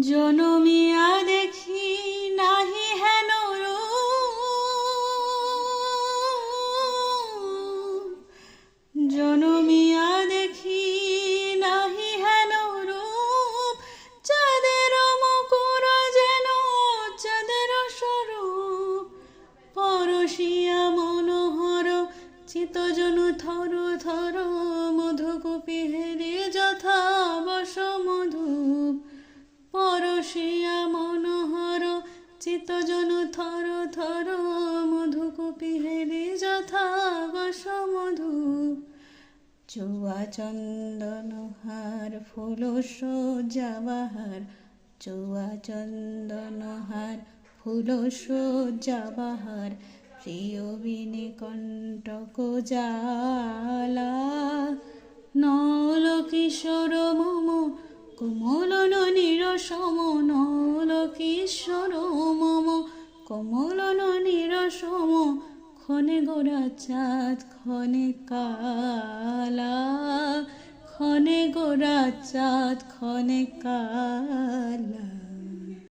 জনমিয়া দেখি নাহি হেন রূপ, জনমিয়া দেখি নাহি হেন রূপ, চাঁদের মুকুর যেন চাঁদের স্বরূপ, পরশিয়া মনোহর চিতজনু থর থর, মধুকূপী হেরে যথা বস মধুপ, পরশিয়া মনোহর চিতজনু থর থর, মধুকূপী হেরে যথা বস মধুপ, চৌয়া চন্দন হার ফুল সজ্জাবাহার, চৌয়া চন্দন হার ফুল সজ্জাবাহার, প্রিয় বিনে কণ্টক জ্বালা, নল কিশোর মম কোমল ননীর সম, নল কিশোর মম কোমল ননীর সম, ক্ষণে গোরা চাঁদ ক্ষণে কালা, ক্ষণে গোরা চাঁদ ক্ষণে কালা।